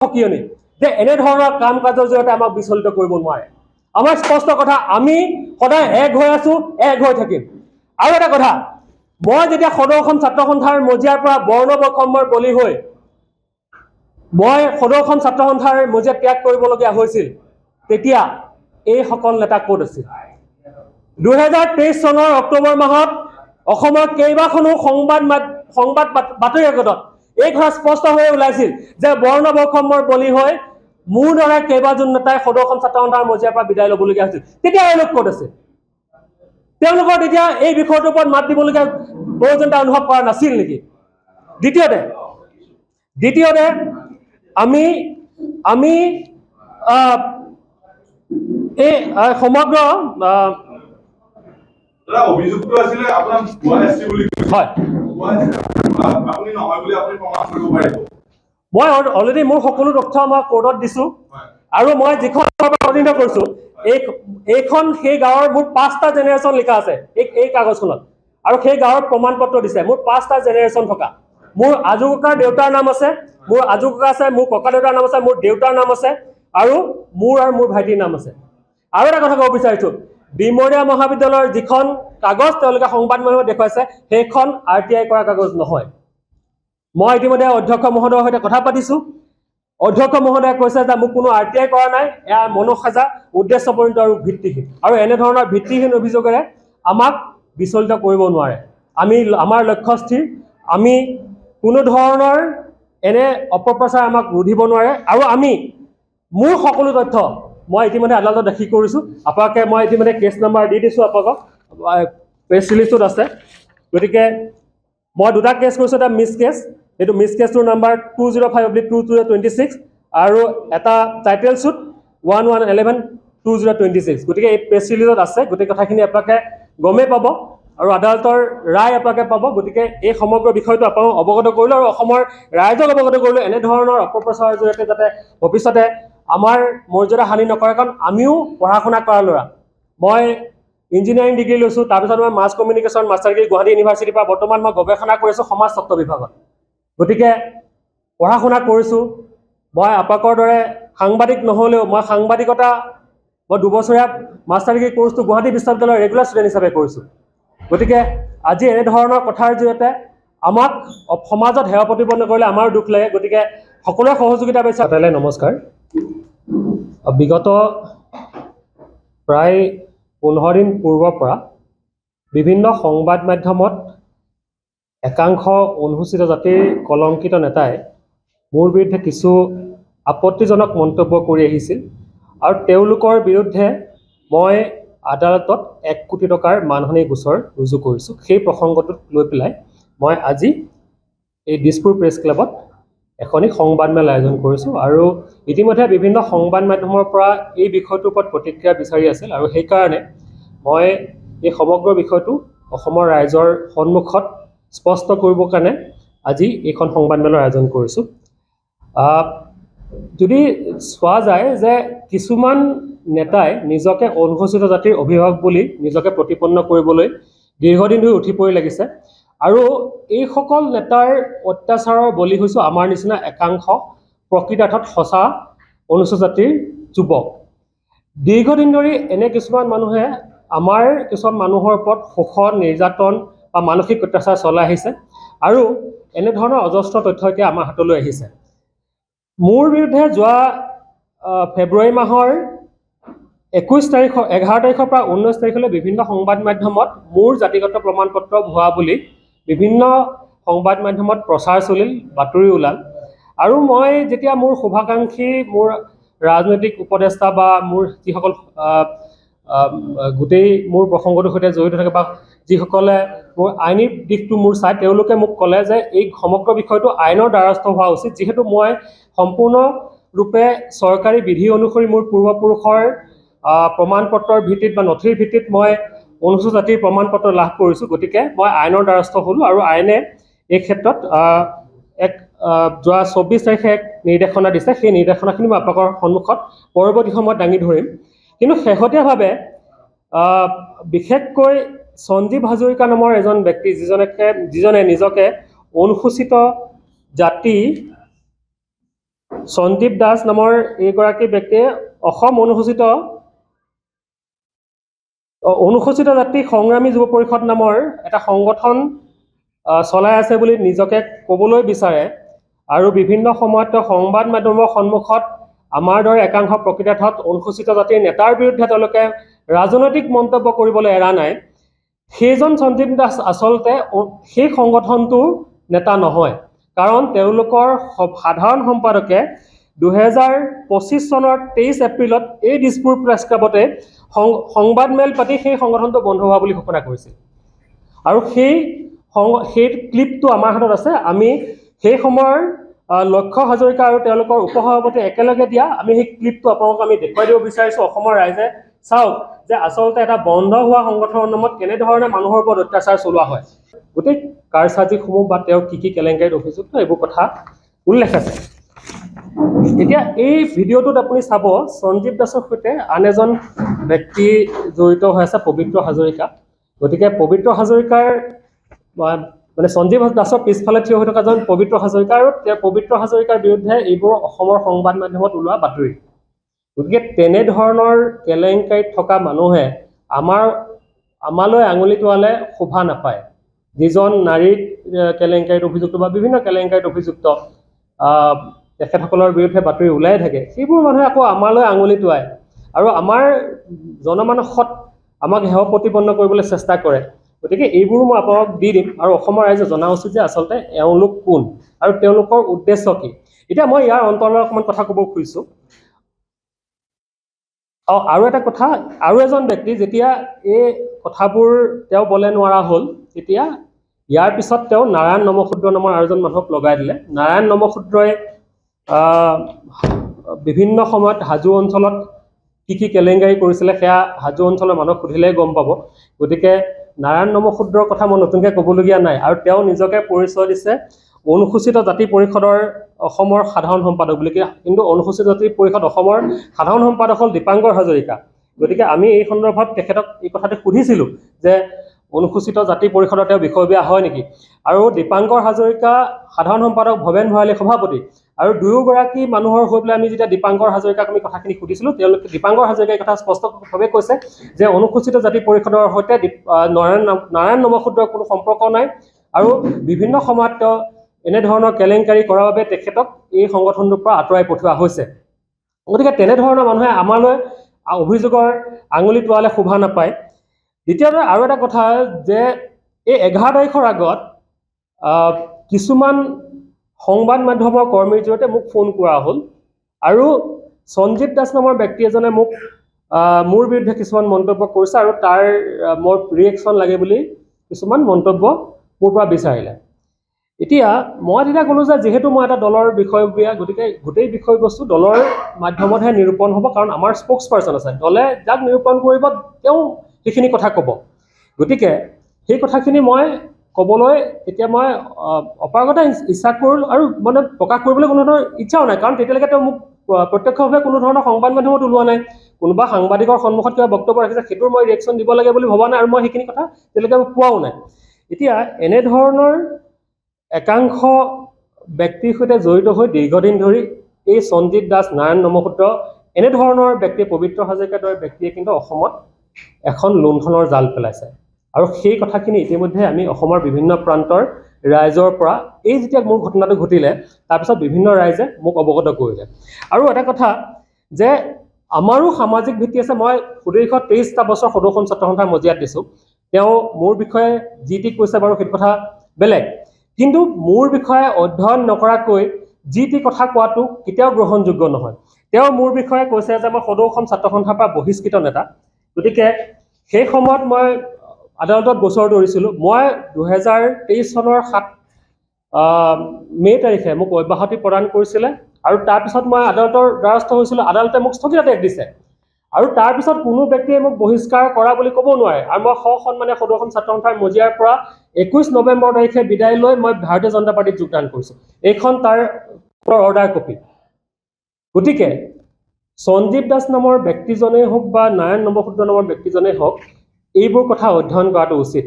সকিয়নি যে এনেধৰণৰ কাম কাজৰ জৰিয়তে আমাক বিচলিত কৰিব নোৱাৰে। আমাৰ স্পষ্ট কথা, আমি সদায় এক হৈ আছো, এক হৈ থাকিম। আৰু এটা কথা, মই যেতিয়া সদৌ অসম ছাত্ৰ সন্থাৰ মজিয়াৰ পৰা বৰ্ণ বৈষম্যৰ বলি হৈ মই সদৌ অসম ছাত্ৰ সন্থাৰ মজিয়া ত্যাগ কৰিবলগীয়া হৈছিল, তেতিয়া এইসকল নেতা ক'ত আছিল? 2023 চনৰ অক্টোবৰ মাহত অসমৰ কেইবাখনো সংবাদ বাতৰি কাকতত এই কথা স্পষ্ট হৈ ওলাইছিল যে বৰ্ণ বৈষম্যৰ বলি হৈ মোৰ দৰে কেইবাজন নেতাই সদৌ অসম ছাত্ৰ সন্থাৰ মজিয়াৰ পৰা বিদায় ল'বলগীয়া হৈছিল। তেতিয়া এওঁলোক ক'ত আছে? তেওঁলোকৰ তেতিয়া এই বিষয়টোৰ ওপৰত মাত দিবলগীয়া প্ৰয়োজনীয়তা অনুভৱ কৰা নাছিল নেকি? দ্বিতীয়তে আমি এই সমগ্ৰ অভিযোগটো আছিলে আপোনাৰ বুলি হয়, আপুনি নহয় বুলি আপুনি প্ৰমাণ কৰিব পাৰিব? মই অলৰেডি মোৰ সকলো তথ্য মই কোৰ্টত দিছো, আৰু মই যিখন প্ৰতিনিধিত্ব কৰিছো এইখন সেই গাঁৱৰ মোৰ 5টা জেনেৰেশ্যন লিখা আছে এই কাগজখনত, আৰু সেই গাঁৱৰ প্ৰমাণ পত্ৰ দিছে মোৰ 5টা জেনেৰেশ্যন থকা। মোৰ আজু ককাৰ দেউতাৰ নাম আছে, মোৰ আজু ককা আছে, মোৰ ককা দেউতাৰ নাম আছে, মোৰ দেউতাৰ নাম আছে, আৰু মোৰ ভাইটিৰ নাম আছে। আৰু এটা কথা ক'ব বিচাৰিছো, ডিমৰীয়া মহাবিদ্যালয়ৰ যিখন কাগজ তেওঁলোকে সংবাদ মাধ্যমত দেখুৱাইছে সেইখন RTI কৰা কাগজ নহয়। মই ইতিমধ্যে অধ্যক্ষ মহোদয়ৰ সৈতে কথা পাতিছো। অধ্যক্ষ মহোদয়ে কৈছে যে মোক কোনো RTI কৰা নাই, এয়া মনোসাজা, উদ্দেশ্যপৰিত আৰু ভিত্তিহীন, আৰু এনেধৰণৰ ভিত্তিহীন অভিযোগেৰে আমাক বিচলিত কৰিব নোৱাৰে। আমাৰ লক্ষ্য স্থিৰ, আমি কোনো ধৰণৰ এনে অপপ্ৰচাৰ আমাক ৰুধিব নোৱাৰে। আৰু মোৰ সকলো তথ্য মই ইতিমধ্যে আদালতত দাখিল কৰিছো। আপোনালোকে মই ইতিমধ্যে কেছ নম্বৰ দি দিছো, আপোনালোকক প্ৰেছ ৰিলিজটোত আছে। গতিকে মই 2টা কেছ কৰিছো, এটা মিছ কেছ, এইটো মিছ কেছটোৰ নাম্বাৰ 205/2026, আৰু এটা টাইটেল চুট 1111/2026। গতিকে এই প্ৰেছ ৰিলিজত আছে, গোটেই কথাখিনি আপোনালোকে গমেই পাব আৰু আদালতৰ ৰায় আপোনালোকে পাব। গতিকে এই সমগ্ৰ বিষয়টো আপোনালোক অৱগত কৰিলোঁ আৰু অসমৰ ৰাইজক অৱগত কৰিলোঁ, এনেধৰণৰ অপপ্ৰচাৰৰ জৰিয়তে যাতে ভৱিষ্যতে আমাৰ মৰ্যাদা হানি নকৰে। কাৰণ আমিও পঢ়া শুনা কৰা ল'ৰা। মই ইঞ্জিনিয়াৰিং ডিগ্ৰী লৈছোঁ, তাৰপিছত মই mass communication master degree Guwahati ইউনিভাৰ্চিটিৰ পৰা বৰ্তমান মই গৱেষণা কৰিছোঁ সমাজ তত্ত্ব বিভাগত। গতিকে পঢ়া শুনা কৰিছোঁ। মই আপোনালোকৰ দৰে সাংবাদিক নহ'লেও মই সাংবাদিকতা 2 বছৰীয়া মাষ্টাৰ ডিগ্ৰী কোৰ্চটো গুৱাহাটী বিশ্ববিদ্যালয়ৰ ৰেগুলাৰ ষ্টুডেণ্ট হিচাপে কৰিছোঁ। গতিকে আজি এনেধৰণৰ কথাৰ জৰিয়তে আমাক সমাজত সেৱা প্ৰতিপন্ন কৰিলে আমাৰ দুখ লাগে। গতিকে সকলোৰে সহযোগিতা বিচাৰিলে নমস্কাৰ। বিগত প্ৰায় 15 দিন পূৰ্বৰ পৰা বিভিন্ন সংবাদ মাধ্যমত একাংশ অনুসূচিত জাতিৰ কলংকিত নেতাই মোৰ বিৰুদ্ধে কিছু আপত্তিজনক মন্তব্য কৰি আহিছিল, আৰু তেওঁলোকৰ বিৰুদ্ধে মই আদালতত 1 কোটি টকাৰ মানহানি গোচৰ ৰুজু কৰিছোঁ। সেই প্ৰসংগটোক লৈ পেলাই মই আজি এই দিছপুৰ প্ৰেছ ক্লাবত এখনি সংবাদমেল আয়োজন কৰিছোঁ, আৰু ইতিমধ্যে বিভিন্ন সংবাদ মাধ্যমৰ পৰা এই বিষয়টোৰ ওপৰত প্ৰতিক্ৰিয়া বিচাৰি আছিল, আৰু সেইকাৰণে মই এই সমগ্ৰ বিষয়টো অসমৰ ৰাইজৰ সন্মুখত স্পষ্ট কৰিবৰ কাৰণে আজি এইখন সংবাদমেলৰ আয়োজন কৰিছোঁ। যদি চোৱা যায় যে কিছুমান নেতাই নিজকে অনুসূচিত জাতিৰ অভিভাৱক বুলি নিজকে প্ৰতিপন্ন কৰিবলৈ দীৰ্ঘদিন ধৰি উঠি পৰি লাগিছে, আৰু এইসকল নেতাৰ অত্যাচাৰৰ বলি হৈছোঁ আমাৰ নিচিনা একাংশ প্ৰকৃতাৰ্থত সঁচা অনুসূচিত জাতিৰ যুৱক। দীৰ্ঘদিন ধৰি এনে কিছুমান মানুহে আমাৰ কিছুমান মানুহৰ ওপৰত শোষণ, নিৰ্যাতন বা মানসিক অত্যাচাৰ চলাই আহিছে, আৰু এনেধৰণৰ অজস্ৰ তথ্য এতিয়া আমাৰ হাতলৈ আহিছে। মোৰ বিৰুদ্ধে যোৱা ফেব্ৰুৱাৰী মাহৰ 11 তাৰিখৰ পৰা 19 তাৰিখলৈ বিভিন্ন সংবাদ মাধ্যমত মোৰ জাতিগত প্ৰমাণ পত্ৰ ভুৱা বুলি বিভিন্ন সংবাদ মাধ্যমত প্ৰচাৰ চলিল, বাতৰি ওলাল, আৰু মই যেতিয়া মোৰ শুভাকাংক্ষী, মোৰ ৰাজনৈতিক উপদেষ্টা বা মোৰ যিসকল গোটেই মোৰ প্ৰসংগটোৰ সৈতে জড়িত থাকে বা যিসকলে মোৰ আইনী দিশটো মোৰ চাই, তেওঁলোকে মোক ক'লে যে এই সমগ্ৰ বিষয়টো আইনৰ দ্বাৰস্থ হোৱা উচিত, যিহেতু মই সম্পূৰ্ণৰূপে চৰকাৰী বিধি অনুসৰি মোৰ পূৰ্বপুৰুষৰ প্ৰমাণ পত্ৰৰ ভিত্তিত বা নথিৰ ভিত্তিত মই অনুসূচিত জাতিৰ প্ৰমাণ পত্ৰ লাভ কৰিছোঁ। গতিকে মই আইনৰ দ্বাৰস্থ হ'লোঁ, আৰু আইনে এই ক্ষেত্ৰত যোৱা 24 তাৰিখে এক নিৰ্দেশনা দিছে। সেই নিৰ্দেশনাখিনি মই আপোনালোকৰ সন্মুখত পৰৱৰ্তী সময়ত দাঙি ধৰিম। কিন্তু শেহতীয়াভাৱে বিশেষকৈ সঞ্জীৱ হাজৰিকা নামৰ এজন ব্যক্তি, যিজনে নিজকে অনুসূচিত জাতি সঞ্জীৱ দাস নামৰ এইগৰাকী ব্যক্তিয়ে অসম অনুসূচিত জাতি সংগ্ৰামী যুৱ পৰিষদ নামৰ এটা সংগঠন চলাই আছে বুলি নিজকে ক'বলৈ বিচাৰে আৰু বিভিন্ন সময়ত সংবাদ মাধ্যমৰ সন্মুখত আমাৰ দৰে একাংশ প্ৰকৃতাৰ্থত অনুসূচিত জাতিৰ নেতাৰ বিৰুদ্ধে তেওঁলোকে ৰাজনৈতিক মন্তব্য কৰিবলৈ এৰা নাই। সেইজন সঞ্জীৱ দাস আচলতে সেই সংগঠনটোৰ নেতা নহয়, কাৰণ তেওঁলোকৰ সাধাৰণ সম্পাদকে 2025 চনৰ 23 এপ্ৰিলত এই দিছপুৰ প্ৰেছ ক্লাবতে সংবাদ মেল পাতি সেই সংগঠনটো বন্ধ হোৱা বুলি ঘোষণা কৰিছিল। আৰু সেই ক্লিপটো আমাৰ হাতত আছে। আমি সেই সময়ৰ লক্ষ্য হাজৰিকা আৰু তেওঁলোকৰ উপসভাপতি একেলগে দিয়া আমি সেই ক্লিপটো আপোনালোকক আমি দেখুৱাই দিব বিচাৰিছোঁ। অসমৰ ৰাইজে চাওক যে আচলতে এটা বন্ধ হোৱা সংগঠনৰ নামত কেনেধৰণে মানুহৰ ওপৰত অত্যাচাৰ চলোৱা হয়। গোটেই কাৰচাজিসমূহ বা তেওঁ কি কি কেলেংকাৰীত অভিযুক্ত এইবোৰ কথা উল্লেখ আছে। এতিয়া এই ভিডিঅ'টোত আপুনি চাব সঞ্জীৱ দাসৰ সৈতে আন এজন ব্যক্তি জড়িত হৈ আছে, পবিত্ৰ হাজৰিকা। গতিকে পবিত্ৰ হাজৰিকাৰ মানে সঞ্জীৱ দাসৰ পিছফালে থিয় হৈ থকা জন পবিত্ৰ হাজৰিকা আৰু পবিত্ৰ হাজৰিকাৰ বিৰুদ্ধে এইবোৰ অসমৰ সংবাদ মাধ্যমত ওলোৱা বাতৰি। গতিকে তেনেধৰণৰ কেলেংকাৰীত থকা মানুহে আমালৈ আঙুলি তোৱালে শোভা নাপায়। যিজন নাৰীৰ কেলেংকাৰীত অভিযুক্ত বা বিভিন্ন কেলেংকাৰীত অভিযুক্ত তেখেতসকলৰ বিৰুদ্ধে বাতৰি ওলাই থাকে, সেইবোৰ মানুহে আকৌ আমালৈ আঙুলি তোৱায় আৰু আমাৰ জনমানসত আমাক হেয় প্ৰতিপন্ন কৰিবলৈ চেষ্টা কৰে। গতিকে এইবোৰো মই আপোনালোক দি দিম আৰু অসমৰ ৰাইজে জনা উচিত যে আচলতে এওঁলোক কোন আৰু তেওঁলোকৰ উদ্দেশ্য কি। এতিয়া মই ইয়াৰ অন্তৰালত অকণমান কথা ক'ব খুজিছোঁ। আৰু এটা কথা, আৰু এজন ব্যক্তি যেতিয়া এই কথাবোৰ তেওঁ বলে নোৱাৰা হ'ল, তেতিয়া ইয়াৰ পিছত তেওঁ নাৰায়ণ নমশূদ্ৰ নামৰ আৰু এজন মানুহক লগাই দিলে। নাৰায়ণ নমশূদ্ৰই বিভিন্ন সময়ত হাজো অঞ্চলত কি কি কেলেংকাৰী কৰিছিলে সেয়া হাজো অঞ্চলৰ মানুহক সুধিলেই গম পাব। গতিকে নাৰায়ণ নমশূদ্ৰৰ কথা মই নতুনকৈ ক'বলগীয়া নাই। আৰু তেওঁ নিজকে পৰিচয় দিছে অনুসূচিত জাতি পৰিষদৰ অসমৰ সাধাৰণ সম্পাদক বুলি। কিন্তু অনুসূচিত জাতি পৰিষদ অসমৰ সাধাৰণ সম্পাদক হ'ল দীপাংকৰ হাজৰিকা। গতিকে আমি এই সন্দৰ্ভত তেখেতক এই কথাটো সুধিছিলোঁ যে অনুসূচিত জাতি পৰিষদৰ তেওঁ বিষয়ববীয়া হয় নেকি। আৰু দীপাংকৰ হাজৰিকা সাধাৰণ সম্পাদক, ভৱেন ভৰালী সভাপতি। আৰু দুয়োগৰাকী মানুহৰ হৈ পেলাই আমি যেতিয়া দীপাংকৰ হাজৰিকাক আমি কথাখিনি সুধিছিলোঁ, তেওঁলোকে দীপাংকৰ হাজৰিকাই কথা স্পষ্টভাৱে কৈছে যে অনুসূচিত জাতি পৰিষদৰ সৈতে নাৰায়ণ নমশূদ্ৰৰ কোনো সম্পৰ্ক নাই আৰু বিভিন্ন সময়ত তেওঁ এনেধৰণৰ কেলেংকাৰী কৰাৰ বাবে তেখেতক এই সংগঠনটোৰ পৰা আঁতৰাই পঠিওৱা হৈছে। গতিকে তেনেধৰণৰ মানুহে আমালৈ অভিযোগৰ আঙুলি তোৱালে শোভা নাপায়। দ্বিতীয়তে আৰু এটা কথা যে এই 11 তাৰিখৰ আগত কিছুমান সংবাদ মাধ্যমৰ কৰ্মীৰ জৰিয়তে মোক ফোন কৰা হ'ল আৰু সঞ্জীৱ দাস নামৰ ব্যক্তি এজনে মোৰ বিৰুদ্ধে কিছুমান মন্তব্য কৰিছে আৰু তাৰ মোৰ ৰিয়েকশ্যন লাগে বুলি কিছুমান মন্তব্য মোৰ পৰা বিচাৰিলে। এতিয়া মই তেতিয়া ক'লোঁ যে যিহেতু মই এটা দলৰ বিষয়ববীয়া, গতিকে গোটেই বিষয়বস্তু দলৰ মাধ্যমতহে নিৰূপণ হ'ব, কাৰণ আমাৰ স্প'ক্স পাৰ্চন আছে। দলে যাক নিৰূপণ কৰিব তেওঁ সেইখিনি কথা ক'ব। গতিকে সেই কথাখিনি মই ক'বলৈ এতিয়া মই অপাৰগতা ইচ্ছা কৰিলোঁ আৰু মানে প্ৰকাশ কৰিবলৈ কোনো ধৰণৰ ইচ্ছাও নাই, কাৰণ তেতিয়ালৈকে তেওঁ মোক প্ৰত্যক্ষভাৱে কোনো ধৰণৰ সংবাদ মাধ্যমত ওলোৱা নাই। কোনোবা সাংবাদিকৰ সন্মুখত কিবা বক্তব্য ৰাখিছে, সেইটোৰ মই ৰিয়েকশ্যন দিব লাগে বুলি ভবা নাই আৰু মই সেইখিনি কথা তেতিয়ালৈকে পোৱাও নাই। এতিয়া এনেধৰণৰ একাংশ ব্যক্তিৰ সৈতে জড়িত হৈ দীৰ্ঘদিন ধৰি এই সঞ্জীৱ দাস, নাৰায়ণ নমশূদ্ৰ এনেধৰণৰ ব্যক্তিয়ে, পবিত্ৰ হাজৰিকাৰ দৰে ব্যক্তিয়ে কিন্তু অসমত এখন লুণ্ঠনৰ জাল পেলাইছে। আৰু সেই কথাখিনি ইতিমধ্যে আমি অসমৰ বিভিন্ন প্ৰান্তৰ ৰাইজৰ পৰা এই যেতিয়া মোৰ ঘটনাটো ঘটিলে তাৰপিছত বিভিন্ন ৰাইজে মোক অৱগত কৰিলে। আৰু এটা কথা যে আমাৰো সামাজিক ভিত্তি আছে। মই সুদীৰ্ঘ 23টা বছৰ সদৌ ছাত্ৰ সন্থাৰ মজিয়াত দিছোঁ। তেওঁ মোৰ বিষয়ে যি টি কৈছে বাৰু সেইটো কথা বেলেগ, কিন্তু মোৰ বিষয়ে অধ্যয়ন নকৰাকৈ যি টি কথা কোৱাটো কেতিয়াও গ্ৰহণযোগ্য নহয়। তেওঁ মোৰ বিষয়ে কৈছে যে মই সদৌ অসম ছাত্ৰ সন্থাৰ পৰা বহিষ্কৃত নেতা। গতিকে সেই সময়ত মই আদালতত গোচৰ দৌৰিছিলোঁ। মই 2023 চনৰ 7 মে' তাৰিখে মোক অব্যাহতি প্ৰদান কৰিছিলে আৰু তাৰপিছত মই আদালতৰ দ্বাৰস্থ হৈছিলোঁ। আদালতে মোক স্থগিতাদেশ দিছে আৰু তাৰপিছত কোনো ব্যক্তিয়ে মোক বহিষ্কাৰ কৰা বুলি ক'ব নোৱাৰে। আৰু মই সসন্মানে সদৌ অসম ছাত্ৰ সন্থাৰ মজিয়াৰ পৰা 21 নৱেম্বৰ তাৰিখে বিদায় লৈ মই ভাৰতীয় জনতা পাৰ্টীত যোগদান কৰিছোঁ। এইখন তাৰ অৰ্ডাৰ কপি। গতিকে সঞ্জীৱ দাস নামৰ ব্যক্তিজনেই হওক বা নাৰায়ণ নমশূদ্ৰ নামৰ ব্যক্তিজনেই হওক, এইবোৰ কথা অধ্যয়ন কৰাটো উচিত।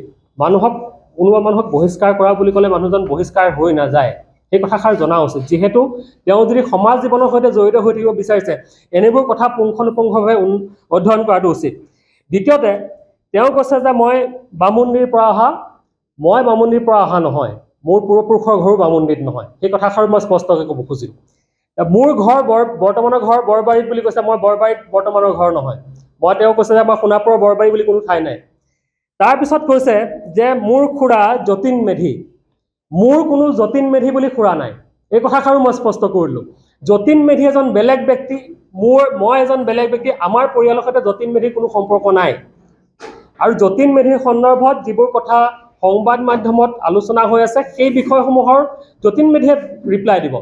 কোনোবা মানুহক বহিষ্কাৰ কৰা বুলি ক'লে মানুহজন বহিষ্কাৰ হৈ নাযায়। সেই কথাষাৰ জনা উচিত যিহেতু তেওঁ যদি সমাজ জীৱনৰ সৈতে জড়িত হৈ থাকিব বিচাৰিছে এনেবোৰ কথা পুংখানুপুংখভাৱে অধ্যয়ন কৰাটো উচিত দ্বিতীয়তে তেওঁ কৈছে যে মই বামুণীৰ পৰা অহা নহয় মোৰ পূৰ্বপুৰুষৰ ঘৰো বামুণীত নহয় সেই কথাষাৰ মই স্পষ্টকৈ ক'ব খুজিলোঁ মোৰ ঘৰ বৰ্তমানৰ ঘৰ বৰবাৰীত বুলি কৈছে মই বৰবাৰীত বৰ্তমানৰ ঘৰ নহয় মই তেওঁ কৈছে যে মই সোণাপুৰৰ বৰবাৰী বুলি কোনো ঠাই নাই তাৰপিছত কৈছে যে মোৰ খুৰা যতীন মেধি মোৰ কোনো যতীন মেধি বুলি খুৰা নাই এই কথাষাৰো মই স্পষ্ট কৰিলোঁ যতীন মেধি এজন বেলেগ ব্যক্তি মই এজন বেলেগ ব্যক্তি আমাৰ পৰিয়ালৰ সৈতে যতীন মেধিৰ কোনো সম্পৰ্ক নাই আৰু যতীন মেধিৰ সন্দৰ্ভত যিবোৰ কথা সংবাদ মাধ্যমত আলোচনা হৈ আছে সেই বিষয়সমূহৰ যতীন মেধিয়ে ৰিপ্লাই দিব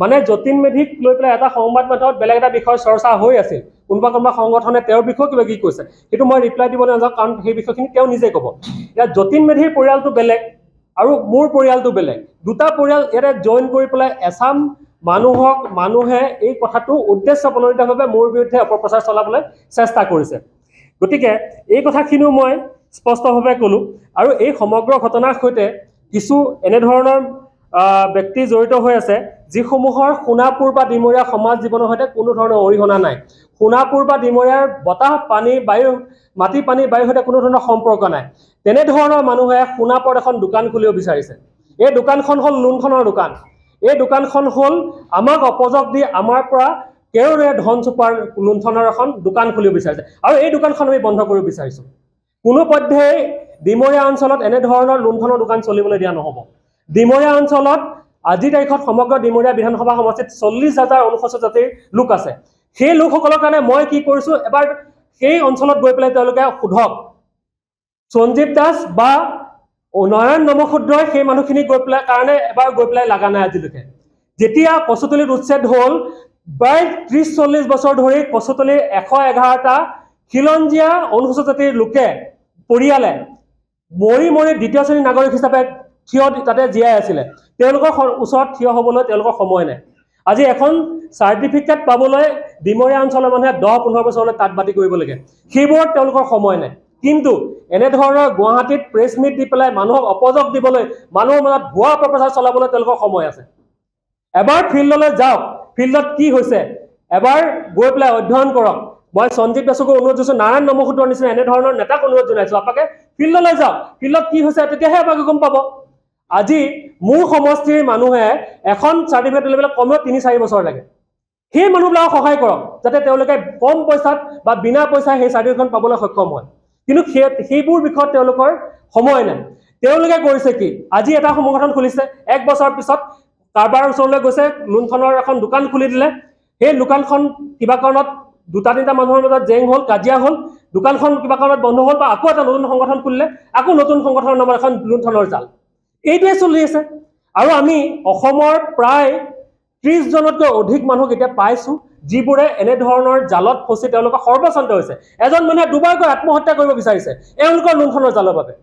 মানে যতীন মেধিক লৈ পেলাই এটা সংবাদ মাধ্যমত বেলেগ এটা বিষয় চৰ্চা হৈ আছিল কোনোবা সংগঠনে তেওঁৰ বিষয়ে কিবা কি কৈছে সেইটো মই ৰিপ্লাই দিব নাযাওঁ কাৰণ সেই বিষয়খিনি তেওঁ নিজে ক'ব এতিয়া যতীন মেধিৰ পৰিয়ালটো বেলেগ আৰু মোৰ পৰিয়ালটো বেলেগ দুটা পৰিয়াল ইয়াতে জইন কৰি পেলাই এছাম মানুহে এই কথাটো উদ্দেশ্য প্ৰণোদিতভাৱে মোৰ বিৰুদ্ধে অপপ্ৰচাৰ চলাবলৈ চেষ্টা কৰিছে গতিকে এই কথাখিনিও মই স্পষ্টভাৱে ক'লোঁ আৰু এই সমগ্ৰ ঘটনাৰ সৈতে কিছু এনেধৰণৰ ব্যক্তি জড়িত হৈ আছে যিসমূহৰ সোণাপুৰ বা ডিমৰীয়া সমাজ জীৱনৰ সৈতে কোনো ধৰণৰ অৰিহণা নাই সোণাপুৰ বা ডিমৰীয়াৰ বতাহ পানী বায়ু মাটি পানী বায়ুৰ সৈতে কোনো ধৰণৰ সম্পৰ্ক নাই তেনেধৰণৰ মানুহে সোণাপুৰত এখন দোকান খুলিব বিচাৰিছে এই দোকানখন হ'ল লুণ্ঠনৰ দোকান এই দোকানখন হ'ল আমাক অপযোগ দি আমাৰ পৰা কেউৰে ধন চুপাৰ লুণ্ঠনৰ এখন দোকান খুলিব বিচাৰিছে আৰু এই দোকানখন আমি বন্ধ কৰিব বিচাৰিছোঁ কোনো পধ্যেই ডিমৰীয়া অঞ্চলত এনেধৰণৰ লুণ্ঠনৰ দোকান চলিবলৈ দিয়া নহ'ব ডিমৰীয়া অঞ্চলত আজিৰ তাৰিখত সমগ্ৰ ডিমৰীয়া বিধানসভা সমষ্টিত 40,000 অনুসূচিত জাতিৰ লোক আছে সেই লোকসকলৰ কাৰণে মই কি কৰিছোঁ এবাৰ সেই অঞ্চলত গৈ পেলাই তেওঁলোকে সোধক সঞ্জীৱ দাস বা নয়ন নমশূদ্ৰই সেই মানুহখিনি গৈ পেলাই কাৰণে এবাৰ গৈ পেলাই লগা নাই আজিলৈকে যেতিয়া কচুতলিত উচ্ছেদ হ'ল প্ৰায় 30-40 বছৰ ধৰি কচুতলিৰ 111টা খিলঞ্জীয়া অনুসূচিত জাতিৰ লোকে পৰিয়ালে মৰি দ্বিতীয় শ্ৰেণীৰ নাগৰিক হিচাপে তাতে জীয়াই আছিলে তেওঁলোকৰ ওচৰত থিয় হ'বলৈ তেওঁলোকৰ সময় নাই আজি এখন চাৰ্টিফিকেট পাবলৈ ডিমৰীয়া অঞ্চলৰ মানুহে 10-15 বছৰলৈ তাত বাতি কৰিব লাগে সেইবোৰত তেওঁলোকৰ সময় নাই কিন্তু এনেধৰণৰ গুৱাহাটীত প্ৰেছ মিট দি পেলাই মানুহক অপযোগ দিবলৈ মানুহৰ মাজত ভুৱা অপপ্ৰচাৰ চলাবলৈ তেওঁলোকৰ সময় আছে এবাৰ ফিল্ডলৈ যাওক ফিল্ডত কি হৈছে এবাৰ গৈ পেলাই অধ্যয়ন কৰক মই সঞ্জীৱ দাসকো অনুৰোধ জনাইছোঁ নাৰায়ণ নমশূদ্ৰৰ নিচিনা এনেধৰণৰ নেতাক অনুৰোধ জনাইছোঁ আপোনালোকে ফিল্ডলৈ যাওক ফিল্ডত কি হৈছে তেতিয়াহে আপোনালোকে গম পাব আজি মোৰ সমষ্টিৰ মানুহে এখন চাৰ্টিফিকেট ল'বলৈ কমেও 3-4 বছৰ লাগে সেই মানুহবিলাকক সহায় কৰক যাতে তেওঁলোকে কম পইচাত বা বিনা পইচাই সেই চাৰ্টিফিকেটখন পাবলৈ সক্ষম হয় কিন্তু সেইবোৰ বিষয়ত তেওঁলোকৰ সময় নাই তেওঁলোকে কৰিছে কি আজি এটা সংগঠন খুলিছে 1 বছৰ পিছত কাৰবাৰ ওচৰলৈ গৈছে লুণ্ঠনৰ এখন দোকান খুলি দিলে সেই দোকানখন কিবা কাৰণত 2-3টা মানুহৰ মাজত জেং হ'ল কাজিয়া হ'ল দোকানখন কিবা কাৰণত বন্ধ হ'ল বা আকৌ এটা নতুন সংগঠন খুলিলে আকৌ নতুন সংগঠনৰ নামত এখন লুণ্ঠনৰ জাল এইটোৱে চলি আছে আৰু আমি অসমৰ প্ৰায় 30 জনতকৈ অধিক মানুহক এতিয়া পাইছোঁ যিবোৰে এনেধৰণৰ জালত ফচি তেওঁলোকৰ সৰ্বশান্ত হৈছে এজন মানুহে দুবাৰকৈ আত্মহত্যা কৰিব বিচাৰিছে এওঁলোকৰ লুণ্ঠনৰ জালৰ বাবে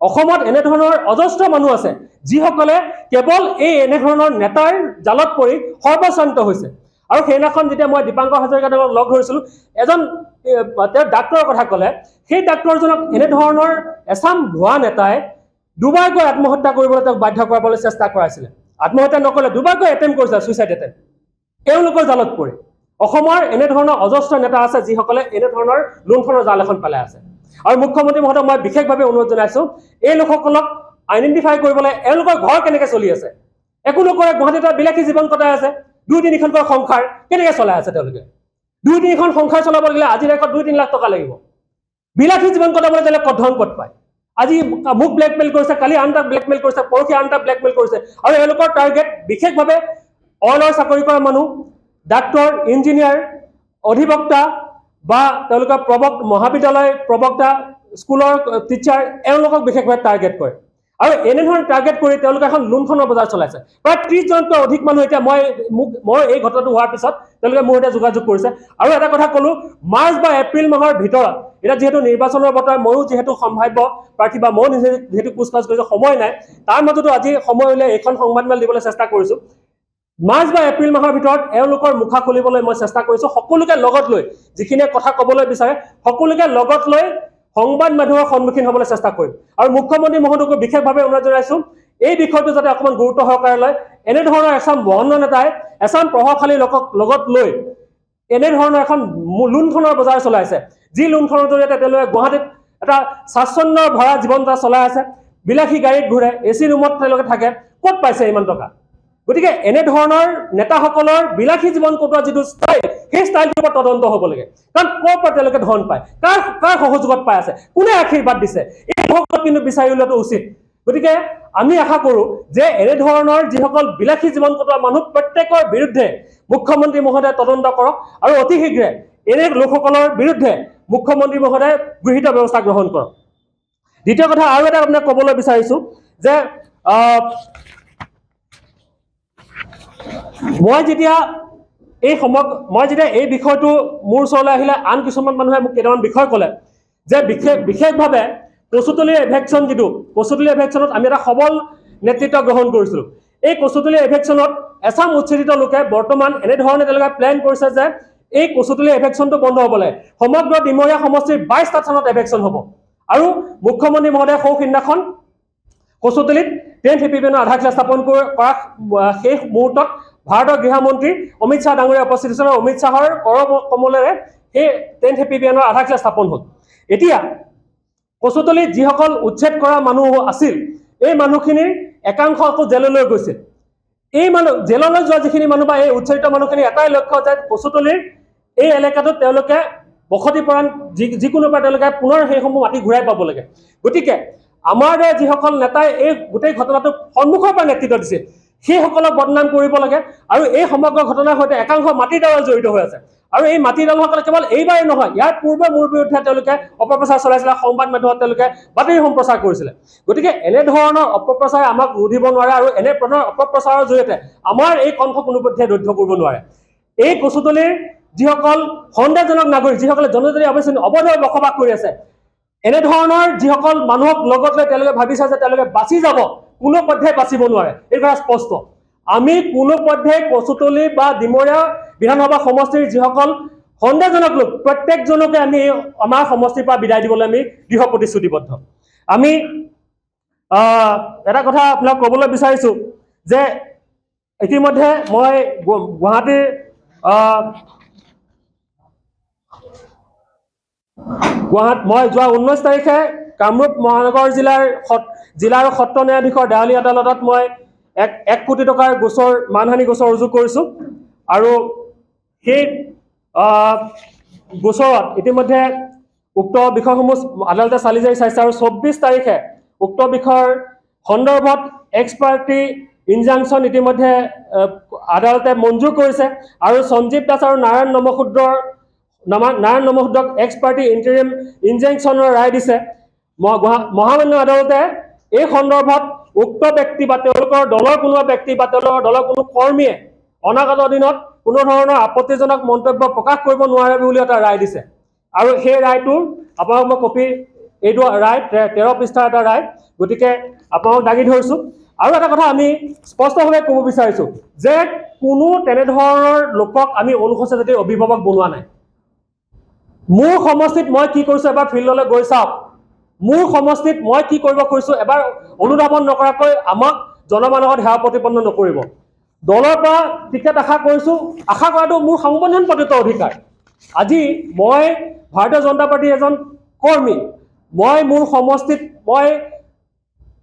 অসমত এনেধৰণৰ অজস্ৰ মানুহ আছে যিসকলে কেৱল এই এনেধৰণৰ নেতাৰ জালত পৰি সৰ্বশান্ত হৈছে আৰু সেইদিনাখন যেতিয়া মই দীপাংকৰ হাজৰিকা তেওঁক লগ ধৰিছিলোঁ এজন তেওঁ ডাক্তৰৰ কথা ক'লে সেই ডাক্তৰজনক এনেধৰণৰ এছাম ভুৱা নেতাই দুবাৰকৈ আত্মহত্যা কৰিবলৈ তেওঁক বাধ্য কৰাবলৈ চেষ্টা কৰাইছিলে আত্মহত্যা নকৰিলে দুবাৰকৈ এটেম্প কৰিছে ছুইচাইড এটেম্প এওঁলোকৰ জালত পৰি অসমৰ এনেধৰণৰ অজস্ৰ নেতা আছে যিসকলে এনেধৰণৰ লুণ্ঠনৰ জাল এখন পেলাই আছে আৰু মুখ্যমন্ত্ৰী মহোদয়ক মই বিশেষভাৱে অনুৰোধ জনাইছোঁ এই লোকসকলক আইডেণ্টিফাই কৰিবলৈ এওঁলোকৰ ঘৰ কেনেকৈ চলি আছে একো নকৰে গুৱাহাটীত বিলাসী জীৱন কটাই আছে 2-3খনকৈ সংসাৰ কেনেকৈ চলাই আছে তেওঁলোকে 2-3খন সংসাৰ চলাব লাগিলে আজিৰ তাৰিখত 2-3 লাখ টকা লাগিব বিলাসী জীৱন কটাবলৈ তেওঁলোকে ধন ক'ত পায় আজি মোক ব্লেকমেইল কৰিছে কালি আনটাক ব্লেকমেইল কৰিছে পৰহি আনটাক ব্লেকমেইল কৰিছে আৰু এওঁলোকৰ টাৰ্গেট বিশেষভাৱে অইলৰ চাকৰি কৰা মানুহ ডাক্তৰ ইঞ্জিনিয়াৰ অধিবক্তা বা তেওঁলোকৰ মহাবিদ্যালয় প্ৰবক্তা স্কুলৰ টিচাৰ এওঁলোকক বিশেষভাৱে টাৰ্গেট কৰে আৰু এনেধৰণৰ টাৰ্গেট কৰি তেওঁলোকে এখন লুণ্ঠনৰ বজাৰ চলাইছে প্ৰায় 30 জনতকৈ অধিক মানুহ এতিয়া মই এই ঘটনাটো হোৱাৰ পিছত তেওঁলোকে মোৰ সৈতে যোগাযোগ কৰিছে আৰু এটা কথা ক'লো মাৰ্চ বা এপ্ৰিল মাহৰ ভিতৰত এতিয়া যিহেতু নিৰ্বাচনৰ বতৰ ময়ো যিহেতু সম্ভাৱ্য প্ৰাৰ্থী বা মই নিজে যিহেতু কুচকাচ কৰিছোঁ সময় নাই তাৰ মাজতো আজি সময় উলিয়াই এইখন সংবাদমেল দিবলৈ চেষ্টা কৰিছোঁ মাৰ্চ বা এপ্ৰিল মাহৰ ভিতৰত এওঁলোকৰ মুখা খুলিবলৈ মই চেষ্টা কৰিছোঁ সকলোকে লগত লৈ যিখিনিয়ে কথা ক'বলৈ বিচাৰে সকলোকে লগত লৈ সংবাদ মাধ্যমৰ সন্মুখীন হ'বলৈ চেষ্টা কৰিম আৰু মুখ্যমন্ত্ৰী মহোদয়ক বিশেষভাৱে অনুৰোধ জনাইছোঁ এই বিষয়টো যাতে অকণমান গুৰুত্ব সহকাৰে লয়। এনেধৰণৰ এচাম বহন নেতাই এচাম প্ৰভাৱশালী লোকক লগত লৈ এনেধৰণৰ এখন লুণ্ঠনৰ বজাৰ চলাইছে, যি লুণ্ঠনৰ জৰিয়তে তেওঁলোকে গুৱাহাটীত এটা স্বাচ্ছন্দ্য ভৰা জীৱন এটা চলাই আছে, বিলাসী গাড়ীত ঘূৰে, এচি ৰুমত তেওঁলোকে থাকে। ক'ত পাইছে ইমান টকা? গতিকে এনেধৰণৰ নেতাসকলৰ বিলাসী জীৱন কটোৱা যিটো ষ্টাইল, সেই ষ্টাইলটোৰ ওপৰত তদন্ত হ'ব লাগে। কাৰণ ক'ৰ পৰা তেওঁলোকে ধন পায়, কাৰ সহযোগত পাই আছে, কোনে আশীৰ্বাদ দিছে, এই সহযোগত কিন্তু বিচাৰি উলিওৱাটো উচিত। গতিকে আমি আশা কৰোঁ যে এনেধৰণৰ যিসকল বিলাসী জীৱন কটোৱা মানুহ প্ৰত্যেকৰ বিৰুদ্ধে মুখ্যমন্ত্ৰী মহোদয়ে তদন্ত কৰক আৰু অতি শীঘ্ৰে এনে লোকসকলৰ বিৰুদ্ধে মুখ্যমন্ত্ৰী মহোদয়ে গৃহীত ব্যৱস্থা গ্ৰহণ কৰক। দ্বিতীয় কথা আৰু এটা আপোনাক ক'বলৈ বিচাৰিছোঁ যে মই যেতিয়া এই বিষয়টো মোৰ ওচৰলৈ আহিলে আন কিছুমান মানুহে মোক কেইটামান বিষয় ক'লে যে বিশেষভাৱে কচুতলী এভেকশ্যন কচুতলী এভেকশ্যনত আমি এটা সবল নেতৃত্ব গ্ৰহণ কৰিছিলোঁ। এই কচুতলী এভেকশ্যনত এচাম উচ্ছেদিত লোকে বৰ্তমান এনেধৰণে তেওঁলোকে প্লেন কৰিছে যে এই কচুতলী এভেকশ্যনটো বন্ধ হ'ব লাগে। সমগ্ৰ ডিমৰীয়া সমষ্টিৰ 22টা থানত এভেকশ্যন হ'ব। আৰু মুখ্যমন্ত্ৰী মহোদয়ে সৌসিদিনাখন কচুতলীত 10th হেপী বেনৰ আধাৰশিলা স্থাপন কৰা সেই মুহূৰ্তত ভাৰতৰ গৃহমন্ত্ৰী অমিত শ্বাহ ডাঙৰীয়া উপস্থিত হৈছিল। অমিত শ্বাহৰ কৰ কমলেৰে সেই 10th হেপী বেনৰ আধাৰশিলা স্থাপন হ'ল। এতিয়া কচুতলীত যিসকল উচ্ছেদ কৰা মানুহ আছিল, এই মানুহখিনিৰ একাংশ আকৌ জেললৈ গৈছিল। এই জেললৈ যোৱা যিখিনি মানুহ বা এই উচ্ছেদিত মানুহখিনি এটাই লক্ষ্য যে কচুতলীৰ এই এলেকাটোত তেওঁলোকে বসতিপৰায়ণ যিকোনো পৰা তেওঁলোকে পুনৰ সেইসমূহ মাটি ঘূৰাই পাব লাগে। গতিকে আমাৰ দৰে যিসকল নেতাই এই গোটেই ঘটনাটোক সন্মুখৰ পৰা নেতৃত্ব দিছিল, সেইসকলক বদনাম কৰিব লাগে। আৰু এই সমগ্ৰ ঘটনাৰ সৈতে একাংশ মাটিৰ দল জড়িত হৈ আছে। আৰু এই মাটিৰ দলসকলে কেৱল এইবাৰেই নহয়, ইয়াৰ পূৰ্বে মোৰ বিৰুদ্ধে তেওঁলোকে অপপ্ৰচাৰ চলাইছিলে, সংবাদ মাধ্যমত তেওঁলোকে বাতৰি সম্প্ৰচাৰ কৰিছিলে। গতিকে এনেধৰণৰ অপপ্ৰচাৰে আমাক ৰুধিব নোৱাৰে আৰু এনেধৰণৰ অপপ্ৰচাৰৰ জৰিয়তে আমাৰ এই কণ্ঠ কোনোপধ্যে দৈৰ্ঘ্য কৰিব নোৱাৰে। এই কচুতলীৰ যিসকল সন্দেহজনক নাগৰিক, যিসকলে জনজাতি অবৈধভাৱে বসবাস কৰি আছে, এনেধৰণৰ যিসকল মানুহক লগত লৈ তেওঁলোকে ভাবিছে যে তেওঁলোকে বাচি যাব, কোনো পধ্যে বাচিব নোৱাৰে। এই কথা স্পষ্ট। আমি কোনো পধ্যে কচুতলী বা ডিমৰীয়া বিধানসভা সমষ্টিৰ যিসকল সন্দেহজনক লোক, প্ৰত্যেকজনকে আমি আমাৰ সমষ্টিৰ পৰা বিদায় দিবলৈ আমি দৃঢ় প্ৰতিশ্ৰুতিবদ্ধ। আমি এটা কথা আপোনাক ক'বলৈ বিচাৰিছোঁ যে ইতিমধ্যে মই গুৱাহাটীৰ মই যোৱা 19 তাৰিখে কামৰূপ মহানগৰ জিলাৰ সত্ৰ ন্যায়াধীশৰ দেৱালী আদালতত মই 1 কোটি টকাৰ মানহানি গোচৰ ৰুজু কৰিছোঁ। আৰু সেই গোচৰত ইতিমধ্যে উক্ত বিষয়সমূহ আদালতে চালি জাৰি চাইছে আৰু 24 তাৰিখে উক্ত বিষয়ৰ সন্দৰ্ভত এক্সপাৰ্টি ইনজাংচন ইতিমধ্যে আদালতে মঞ্জুৰ কৰিছে। আৰু সঞ্জীৱ দাস আৰু নাৰায়ণ নমশুদ্ৰক এক্সপাৰ্টি ইণ্টাৰিম ইনজাংচনৰ ৰায় দিছে। মহামান্য আদালতে এই সন্দৰ্ভত উক্ত ব্যক্তি বা তেওঁলোকৰ দলৰ কোনো ব্যক্তি বা তেওঁলোকৰ দলৰ কোনো কৰ্মীয়ে অনাগত দিনত কোনো ধৰণৰ আপত্তিজনক মন্তব্য প্ৰকাশ কৰিব নোৱাৰে বুলি এটা ৰায় দিছে। আৰু সেই ৰায়টোৰ আপোনাক মই কপি, এইটো ৰায় 13 পৃষ্ঠাৰ এটা ৰায়, গতিকে আপোনাক দাঙি ধৰিছোঁ। আৰু এটা কথা আমি স্পষ্টভাৱে ক'ব বিচাৰিছোঁ যে কোনো তেনেধৰণৰ লোকক আমি অনুসূচিত জাতিৰ অভিভাৱক বনোৱা নাই। মোৰ সমষ্টিত মই কি কৰিছোঁ এবাৰ ফিল্ডলৈ গৈ চাওক। মোৰ সমষ্টিত মই কি কৰিব খুজিছোঁ এবাৰ অনুধাৱন নকৰাকৈ আমাক জনমানসত সেৱা প্ৰতিপন্ন নকৰিব। দলৰ পৰা টিকেট আশা কৰাটো মোৰ সংবিধান প্ৰদত্ত অধিকাৰ। আজি মই ভাৰতীয় জনতা পাৰ্টীৰ এজন কৰ্মী, মই মোৰ সমষ্টিত মই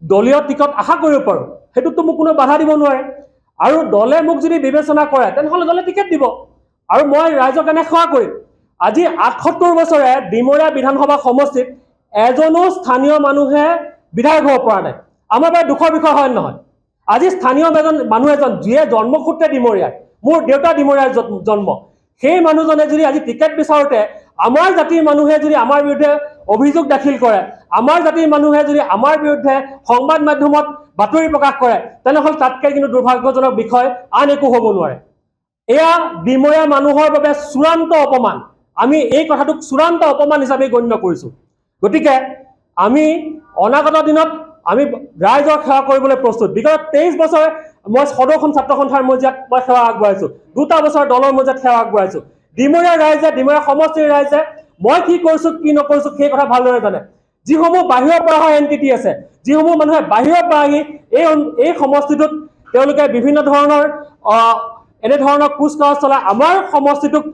দলীয় টিকট আশা কৰিব পাৰোঁ, সেইটোতো মোক কোনো বাধা দিব নোৱাৰে। আৰু দলে মোক যদি বিবেচনা কৰে তেনেহ'লে দলে টিকেট দিব আৰু মই ৰাইজক এনে সেৱা কৰিম। আজি 78 বছৰে ডিমৰীয়া বিধানসভা সমষ্টিত এজনো স্থানীয় মানুহে বিধায়ক হ'ব পৰা নাই। আমাৰ বাবে দুখৰ বিষয় হয় নহয়? আজি স্থানীয় মানুহ এজন যিয়ে জন্মসূত্ৰে ডিমৰীয়াৰ, মোৰ দেউতা ডিমৰীয়াৰ জন্ম, সেই মানুহজনে যদি আজি টিকেট বিচাৰোঁতে আমাৰ জাতিৰ মানুহে যদি আমাৰ বিৰুদ্ধে অভিযোগ দাখিল কৰে, আমাৰ জাতিৰ মানুহে যদি আমাৰ বিৰুদ্ধে সংবাদ মাধ্যমত বাতৰি প্ৰকাশ কৰে, তেনেহ'লে তাতকৈ কিন্তু দুৰ্ভাগ্যজনক বিষয় আন একো হ'ব নোৱাৰে। এয়া ডিমৰীয়া মানুহৰ বাবে চূড়ান্ত অপমান। আমি এই কথাটোক চূড়ান্ত অপমান হিচাপে গণ্য কৰিছোঁ। গতিকে আমি অনাগত দিনত আমি ৰাইজৰ সেৱা কৰিবলৈ প্ৰস্তুত। বিগত 23 বছৰে মই সদৌখন ছাত্ৰ সন্থাৰ মজিয়াত মই সেৱা আগবঢ়াইছোঁ, 2টা বছৰ দলৰ মজিয়াত সেৱা আগবঢ়াইছোঁ। ডিমৰীয়া ৰাইজে, ডিমৰীয়া সমষ্টিৰ ৰাইজে মই কি কৰিছোঁ কি নকৰিছোঁ সেই কথা ভালদৰে জানে। যিসমূহ বাহিৰৰ পৰা অহা এণ্টিটি আছে, যিসমূহ মানুহে বাহিৰৰ পৰা আহি এই সমষ্টিটোত তেওঁলোকে বিভিন্ন ধৰণৰ এনেধৰণৰ কুচকাৱাজ চলাই আমাৰ সমষ্টিটোক